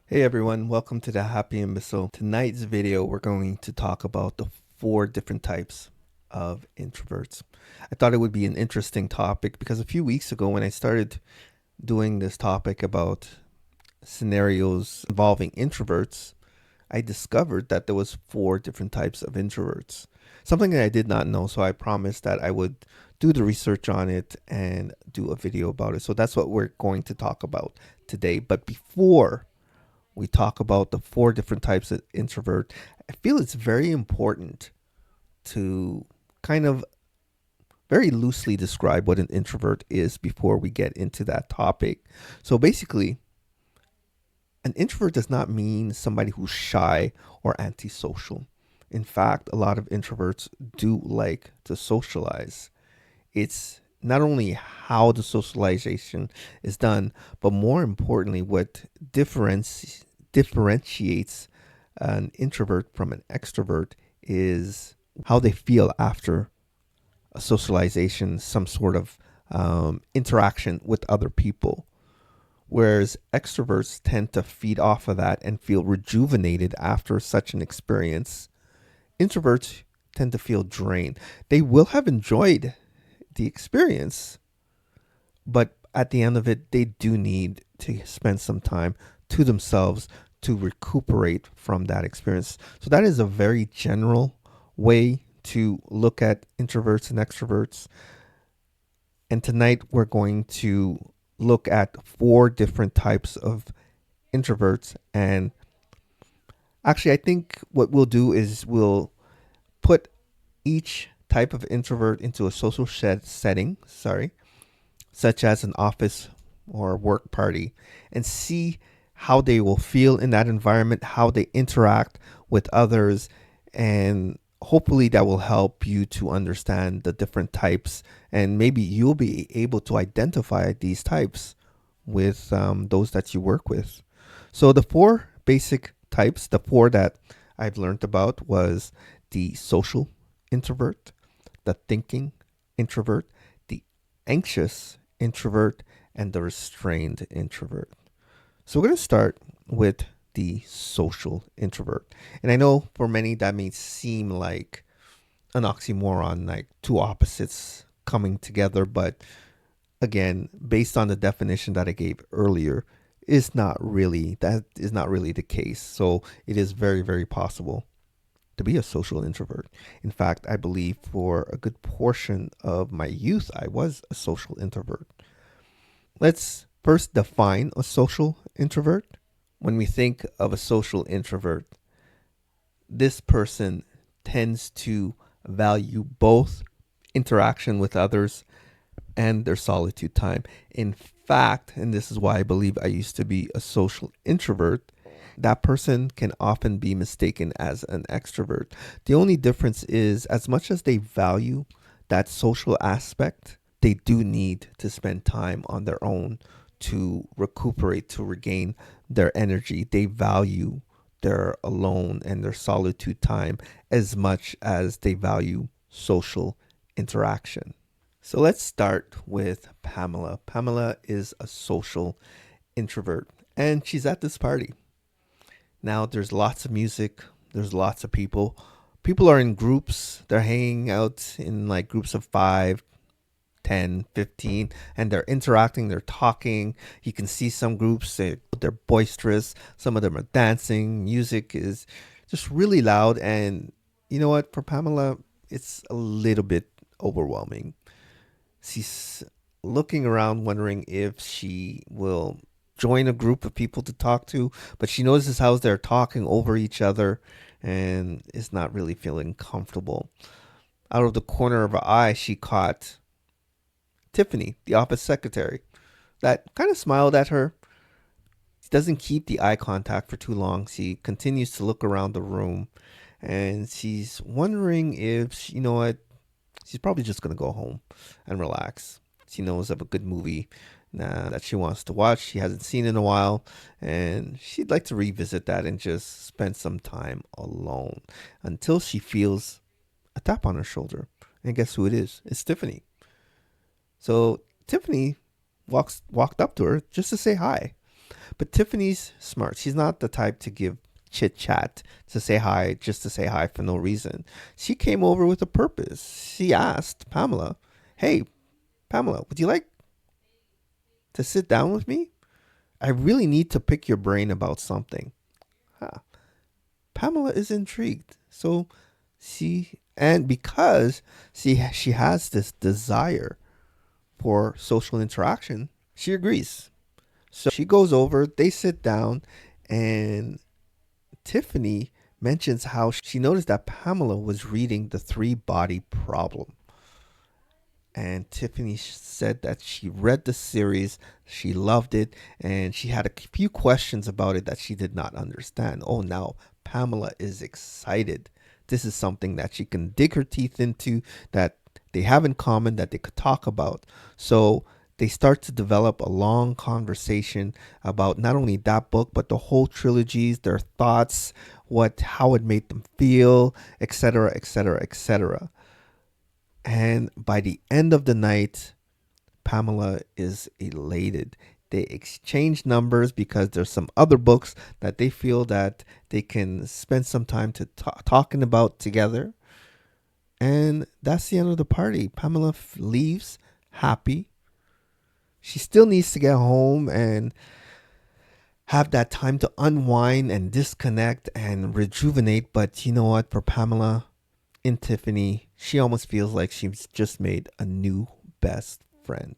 Hey everyone, welcome to the Happy Imbecile. Tonight's video, we're going to talk about the four different types of introverts. I thought it would be an interesting topic because a few weeks ago when I started doing this topic about scenarios involving introverts, I discovered that there was four different types of introverts. Something that I did not know, so I promised that I would do the research on it and do a video about it. So that's what we're going to talk about today. But before we talk about the four different types of introvert, I feel it's very important to kind of very loosely describe what an introvert is before we get into that topic. So basically, an introvert does not mean somebody who's shy or antisocial. In fact, a lot of introverts do like to socialize. It's not only how the socialization is done, but more importantly, what differentiates an introvert from an extrovert is how they feel after a socialization, some sort of interaction with other people. Whereas extroverts tend to feed off of that and feel rejuvenated after such an experience. Introverts tend to feel drained. They will have enjoyed the experience, but at the end of it, they do need to spend some time to themselves to recuperate from that experience. So that is a very general way to look at introverts and extroverts. And tonight we're going to look at four different types of introverts. And actually, I think what we'll do is we'll put each type of introvert into a social setting, such as an office or work party, and see how they will feel in that environment, how they interact with others, and hopefully that will help you to understand the different types, and maybe you'll be able to identify these types with those that you work with. So the four basic types, the four that I've learned about was the social introvert, the thinking introvert, the anxious introvert, and the restrained introvert. So we're going to start with the social introvert. And I know for many that may seem like an oxymoron, like two opposites coming together, but again, based on the definition that I gave earlier, that is not really the case. So it is very, very possible to be a social introvert. In fact, I believe for a good portion of my youth, I was a social introvert. Let's first define a social introvert. When we think of a social introvert, this person tends to value both interaction with others and their solitude time. In fact, and this is why I believe I used to be a social introvert, that person can often be mistaken as an extrovert. The only difference is, as much as they value that social aspect, they do need to spend time on their own to recuperate, to regain their energy. They value their alone and their solitude time as much as they value social interaction. So let's start with Pamela. Pamela is a social introvert and she's at this party. Now there's lots of music, there's lots of people. People are in groups, they're hanging out in like groups of 5, 10, 15, and they're interacting, they're talking. You can see some groups, they're boisterous, some of them are dancing. Music is just really loud. And you know what? For Pamela, it's a little bit overwhelming. She's looking around, wondering if she will join a group of people to talk to, but she notices how they're talking over each other and is not really feeling comfortable. Out of the corner of her eye, she caught Tiffany, the office secretary, that kind of smiled at her. She doesn't keep the eye contact for too long. She continues to look around the room and she's wondering if, you know what, she's probably just going to go home and relax. She knows of a good movie that she wants to watch. She hasn't seen in a while, and she'd like to revisit that and just spend some time alone until she feels a tap on her shoulder. And guess who it is? It's Tiffany. So Tiffany walked up to her just to say hi. But Tiffany's smart. She's not the type to give chit chat to say hi just to say hi for no reason. She came over with a purpose. She asked Pamela, "Hey, Pamela, would you like to sit down with me? I really need to pick your brain about something." Huh. Pamela is intrigued. So because she has this desire for social interaction, she agrees. So she goes over, they sit down, and Tiffany mentions how she noticed that Pamela was reading The Three Body Problem. And Tiffany said that she read the series, she loved it, and she had a few questions about it that she did not understand. Oh, now Pamela is excited. This is something that she can dig her teeth into, that they have in common, that they could talk about. So they start to develop a long conversation about not only that book, but the whole trilogies, their thoughts, how it made them feel, etc., etc., etc. And by the end of the night, Pamela is elated. They exchange numbers because there's some other books that they feel that they can spend some time to talking about together. And that's the end of the party. Pamela leaves happy. She still needs to get home and have that time to unwind and disconnect and rejuvenate. But you know what? For Pamela, in Tiffany, she almost feels like she's just made a new best friend.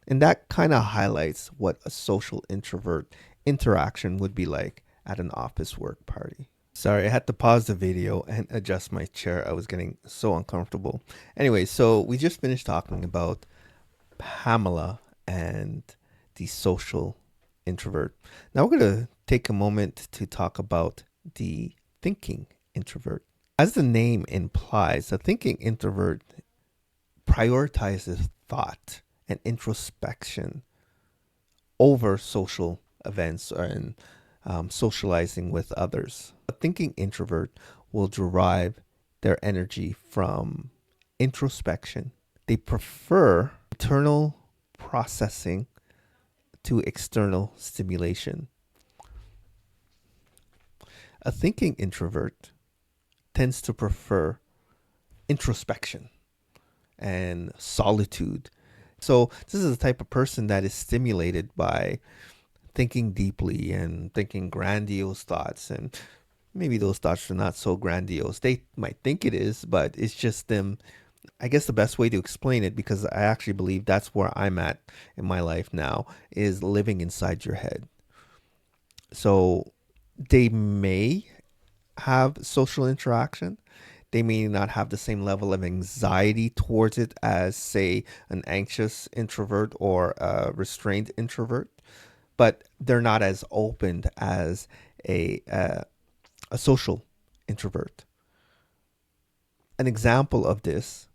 And that kind of highlights what a social introvert interaction would be like at an office work party. Sorry, I had to pause the video and adjust my chair. I was getting so uncomfortable. Anyway, so we just finished talking about Pamela and the social introvert. Now we're going to take a moment to talk about the thinking introvert. As the name implies, a thinking introvert prioritizes thought and introspection over social events and socializing with others. A thinking introvert will derive their energy from introspection. They prefer internal processing to external stimulation. A thinking introvert tends to prefer introspection and solitude. So this is the type of person that is stimulated by thinking deeply and thinking grandiose thoughts. And maybe those thoughts are not so grandiose. They might think it is, but it's just them. I guess the best way to explain it, because I actually believe that's where I'm at in my life now, is living inside your head. So they may have social interaction. They may not have the same level of anxiety towards it as, say, an anxious introvert or a restrained introvert, but they're not as open as a social introvert. An example of this,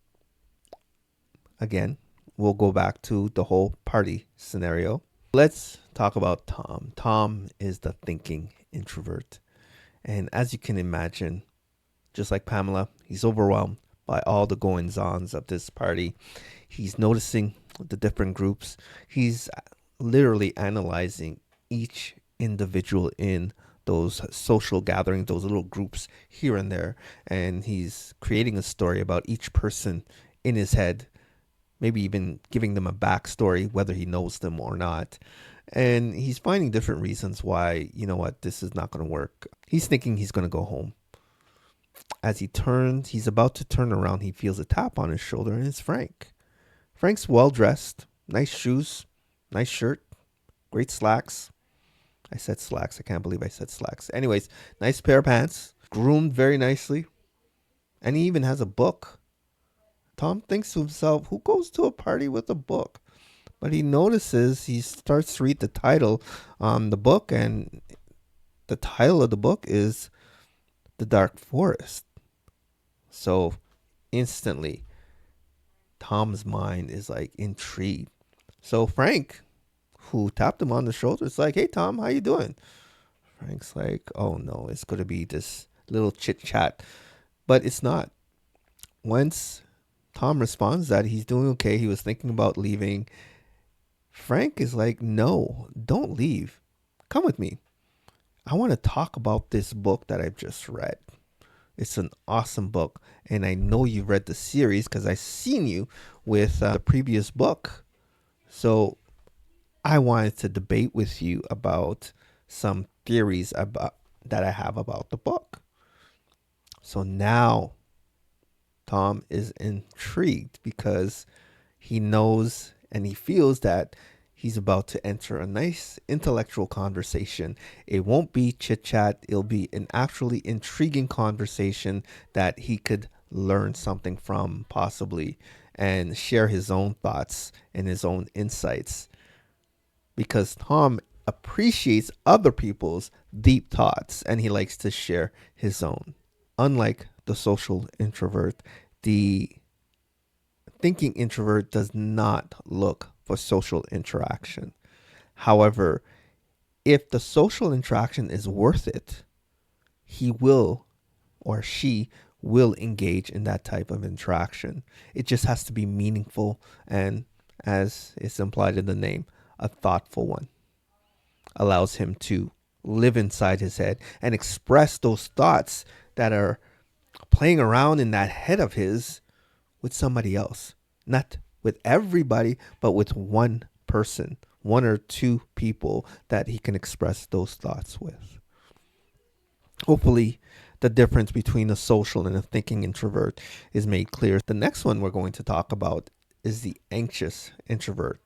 again, we'll go back to the whole party scenario. Let's talk about Tom. Tom is the thinking introvert. And as you can imagine, just like Pamela, he's overwhelmed by all the goings-ons of this party. He's noticing the different groups. He's literally analyzing each individual in those social gatherings, those little groups here and there. And he's creating a story about each person in his head, maybe even giving them a backstory, whether he knows them or not. And he's finding different reasons why, you know what, this is not going to work. He's thinking he's going to go home. As he's about to turn around, he feels a tap on his shoulder, and it's Frank. Frank's well dressed, nice shoes, nice shirt, great slacks. I said slacks. I can't believe I said slacks. Anyways, nice pair of pants, groomed very nicely, and he even has a book. Tom thinks to himself, who goes to a party with a book? But he notices, he starts to read the title on the book, and the title of the book is The Dark Forest. So instantly, Tom's mind is like intrigued. So Frank, who tapped him on the shoulder, is like, "Hey Tom, how you doing?" Frank's like, "Oh no, it's going to be this little chit chat." But it's not. Once Tom responds that he's doing okay, he was thinking about leaving, Frank is like, no, don't leave. Come with me. I want to talk about this book that I've just read. It's an awesome book. And I know you read the series because I've seen you with the previous book. So I wanted to debate with you about some theories about that I have about the book. So now Tom is intrigued because he knows and he feels that he's about to enter a nice intellectual conversation. It won't be chit chat, it'll be an actually intriguing conversation that he could learn something from, possibly, and share his own thoughts and his own insights. Because Tom appreciates other people's deep thoughts and he likes to share his own. Unlike the social introvert, the thinking introvert does not look for social interaction. However, if the social interaction is worth it, he will or she will engage in that type of interaction. It just has to be meaningful and, as is implied in the name, a thoughtful one. Allows him to live inside his head and express those thoughts that are playing around in that head of his with somebody else. Not with everybody, but with one person, one or two people that he can express those thoughts with. Hopefully, the difference between a social and a thinking introvert is made clear. The next one we're going to talk about is the anxious introvert.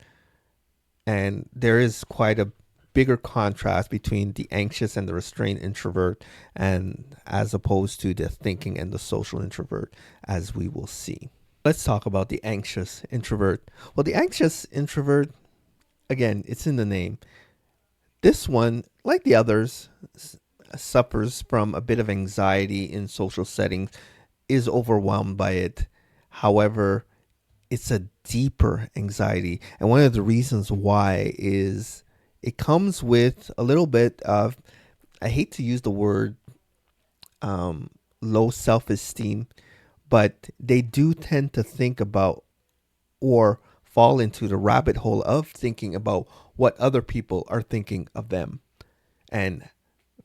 And there is quite a bigger contrast between the anxious and the restrained introvert, and as opposed to the thinking and the social introvert, as we will see. Let's talk about the anxious introvert. Well, the anxious introvert, again, it's in the name. This one, like the others, suffers from a bit of anxiety in social settings, is overwhelmed by it. However, it's a deeper anxiety. And one of the reasons why is it comes with a little bit of, I hate to use the word low self-esteem, but they do tend to think about or fall into the rabbit hole of thinking about what other people are thinking of them and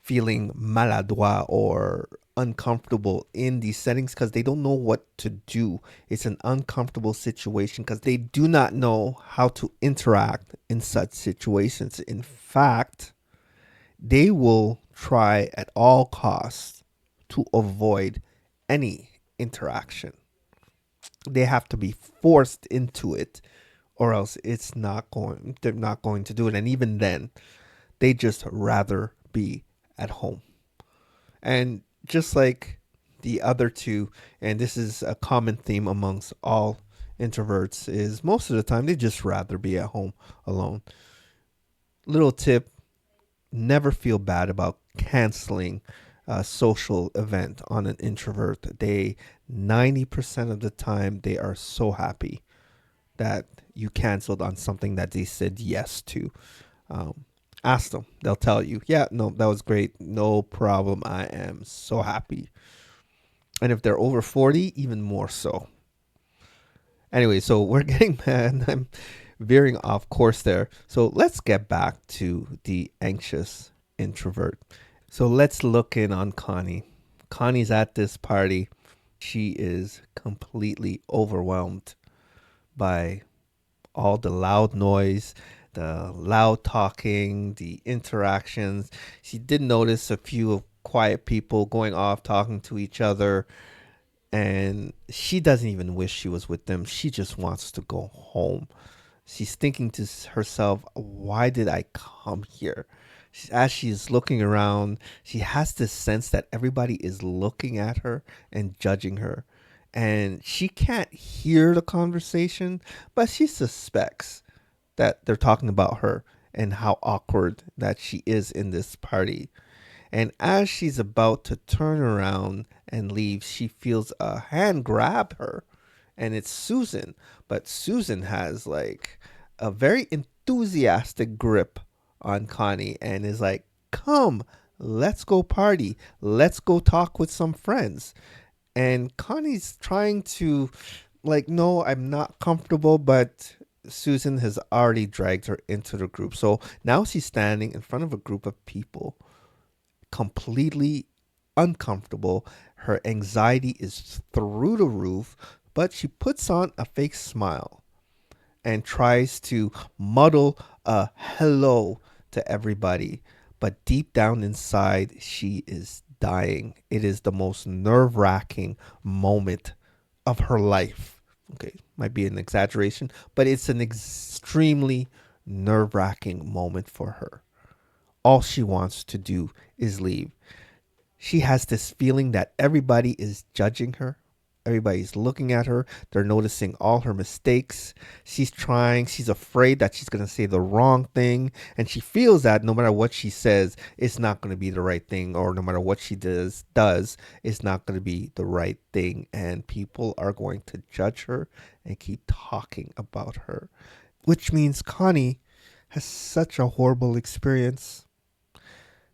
feeling maladroit or uncomfortable in these settings because they don't know what to do. It's an uncomfortable situation because they do not know how to interact in such situations. In fact, they will try at all costs to avoid any interaction. They have to be forced into it or else they're not going to do it. And even then, they just rather be at home. And just like the other two, and this is a common theme amongst all introverts, is most of the time they just rather be at home alone. Little tip, never feel bad about canceling a social event on an introvert. 90% of the time, they are so happy that you canceled on something that they said yes to. Ask them. They'll tell you, yeah, no, that was great. No problem. I am so happy. And if they're over 40, even more so. Anyway, so we're getting mad. I'm veering off course there. So let's get back to the anxious introvert. So let's look in on Connie. Connie's at this party. She is completely overwhelmed by all the loud noise, the loud talking, the interactions. She did notice a few quiet people going off talking to each other, and she doesn't even wish she was with them. She just wants to go home. She's thinking to herself, why did I come here? As she's looking around, she has this sense that everybody is looking at her and judging her. And she can't hear the conversation, but she suspects that they're talking about her and how awkward that she is in this party. And as she's about to turn around and leave, she feels a hand grab her. And it's Susan. But Susan has like a very enthusiastic grip on Connie and is like, come, let's go party. Let's go talk with some friends. And Connie's trying to, like, no, I'm not comfortable, but Susan has already dragged her into the group. So now she's standing in front of a group of people, completely uncomfortable. Her anxiety is through the roof, but she puts on a fake smile and tries to muddle a hello to everybody. But deep down inside, she is dying. It is the most nerve wracking moment of her life. Okay, might be an exaggeration, but it's an extremely nerve wracking moment for her. All she wants to do is leave. She has this feeling that everybody is judging her. Everybody's looking at her. They're noticing all her mistakes. She's afraid that she's going to say the wrong thing. And she feels that no matter what she says, it's not going to be the right thing. Or no matter what she does, it's not going to be the right thing. And people are going to judge her and keep talking about her. Which means Connie has such a horrible experience.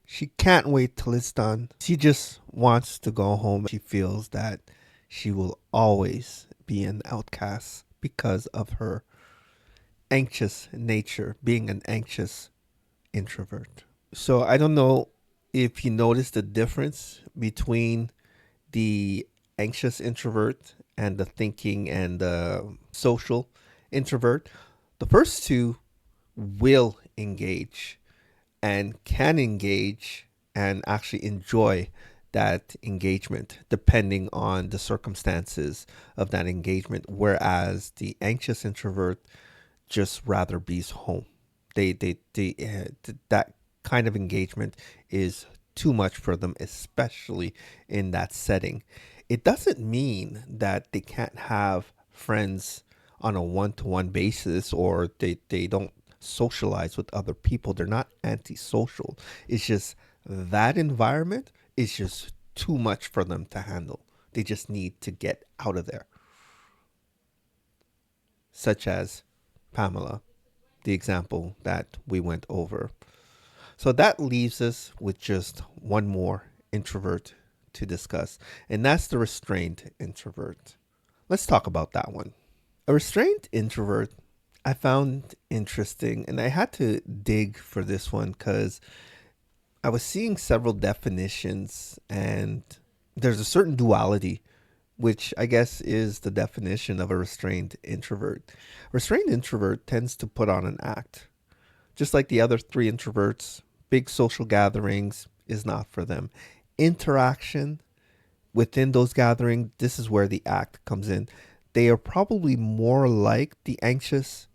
She can't wait till it's done. She just wants to go home. She feels that she will always be an outcast because of her anxious nature, being an anxious introvert. So I don't know if you notice the difference between the anxious introvert and the thinking and the social introvert. The first two will engage and can engage and actually enjoy that engagement depending on the circumstances of that engagement, whereas the anxious introvert just rather be home. That kind of engagement is too much for them, especially in that setting. It doesn't mean that they can't have friends on a one-to-one basis, or they don't socialize with other people. They're not antisocial. It's just that environment is just too much for them to handle. They just need to get out of there. Such as Pamela, the example that we went over. So that leaves us with just one more introvert to discuss, and that's the restrained introvert. Let's talk about that one. A restrained introvert I found interesting, and I had to dig for this one because I was seeing several definitions, and there's a certain duality, which I guess is the definition of a restrained introvert. Restrained introvert tends to put on an act. Just like the other three introverts, big social gatherings is not for them. Interaction within those gatherings, this is where the act comes in. They are probably more like the anxious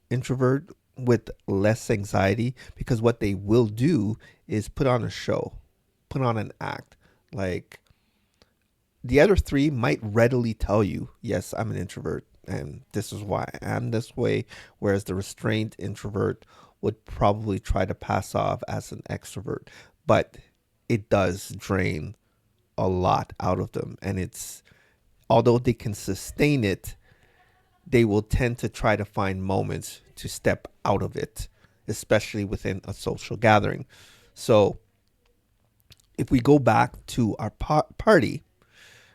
introvert with less anxiety, because what they will do is put on a show, put on an act. Like the other three might readily tell you, yes, I'm an introvert and this is why I am this way, whereas the restrained introvert would probably try to pass off as an extrovert. But it does drain a lot out of them, and it's, although they can sustain it, they will tend to try to find moments to step out of it, especially within a social gathering. So if we go back to our party,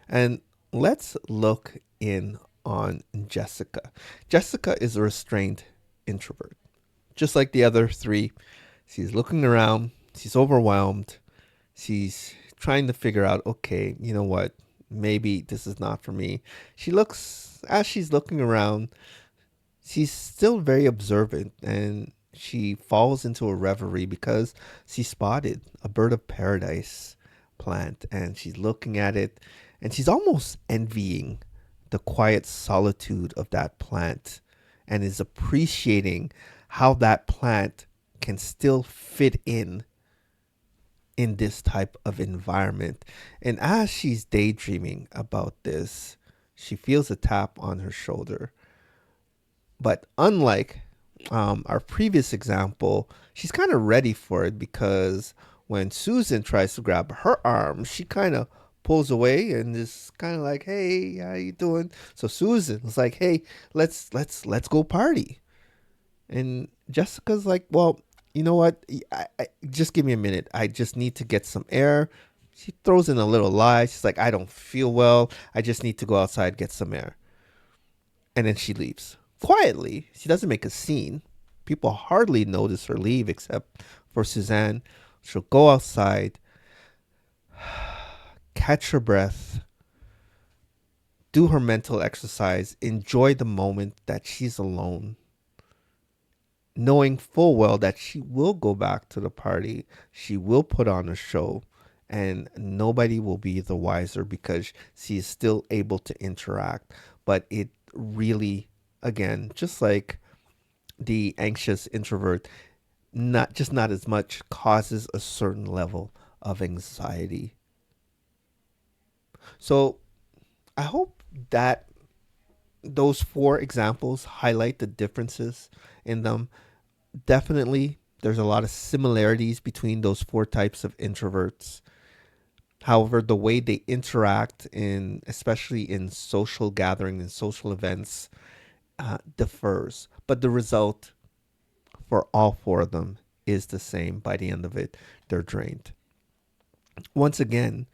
and let's look in on Jessica. Jessica is a restrained introvert. Just like the other three, she's looking around, she's overwhelmed, she's trying to figure out, okay, you know what, maybe this is not for me. As she's looking around, she's still very observant, and she falls into a reverie because she spotted a bird of paradise plant, and she's looking at it, and she's almost envying the quiet solitude of that plant, and is appreciating how that plant can still fit in this type of environment. And as she's daydreaming about this, she feels a tap on her shoulder. But unlike our previous example, she's kind of ready for it, because when Susan tries to grab her arm, she kind of pulls away and is kind of like, "Hey, how you doing?" So Susan's like, "Hey, let's go party." And Jessica's like, "Well, you know what? Just give me a minute. I just need to get some air." She throws in a little lie. She's like, "I don't feel well. I just need to go outside, get some air." And then she leaves. quietly. She doesn't make a scene. People hardly notice her leave except for Suzanne. She'll go outside, catch her breath, do her mental exercise, enjoy the moment that she's alone, knowing full well that she will go back to the party, she will put on a show, and nobody will be the wiser because she is still able to interact. But it really, again, just like the anxious introvert, not as much, causes a certain level of anxiety. So I hope that those four examples highlight the differences in them. Definitely, there's a lot of similarities between those four types of introverts. However, the way they interact in, especially in social gatherings and social events, differs. But the result for all four of them is the same. By the end of it, they're drained. Once again,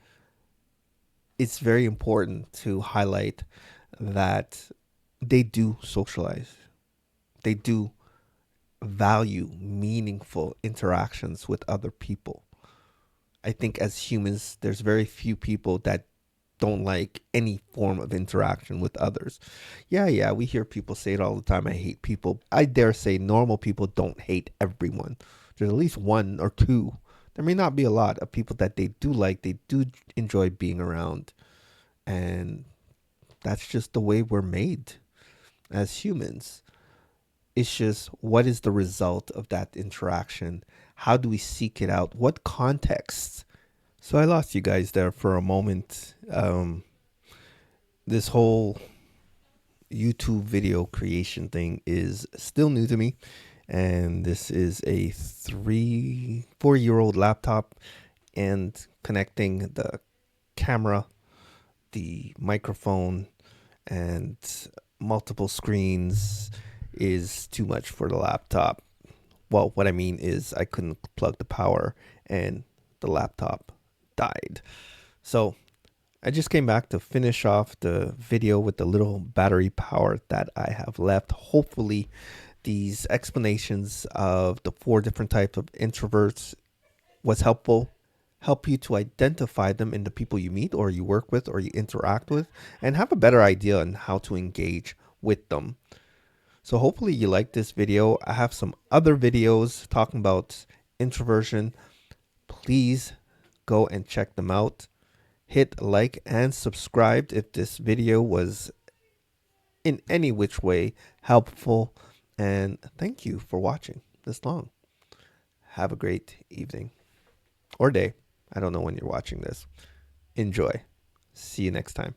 it's very important to highlight that they do socialize. They do value meaningful interactions with other people. I think as humans, there's very few people that don't like any form of interaction with others. Yeah, we hear people say it all the time. I hate people. I dare say normal people don't hate everyone. There's at least one or two. There may not be a lot of people that they do like, they do enjoy being around. And that's just the way we're made as humans. It's just what is the result of that interaction? How do we seek it out? What context? So I lost you guys there for a moment. This whole YouTube video creation thing is still new to me. And this is a 4 year old laptop, and connecting the camera, the microphone, and multiple screens is too much for the laptop. Well, what I mean is I couldn't plug the power and the laptop died. So I just came back to finish off the video with the little battery power that I have left. Hopefully these explanations of the four different types of introverts was helpful. Help you to identify them in the people you meet or you work with or you interact with, and have a better idea on how to engage with them. So hopefully you like this video. I have some other videos talking about introversion. Please go and check them out. Hit like and subscribe if this video was in any which way helpful. And thank you for watching this long. Have a great evening or day. I don't know when you're watching this. Enjoy. See you next time.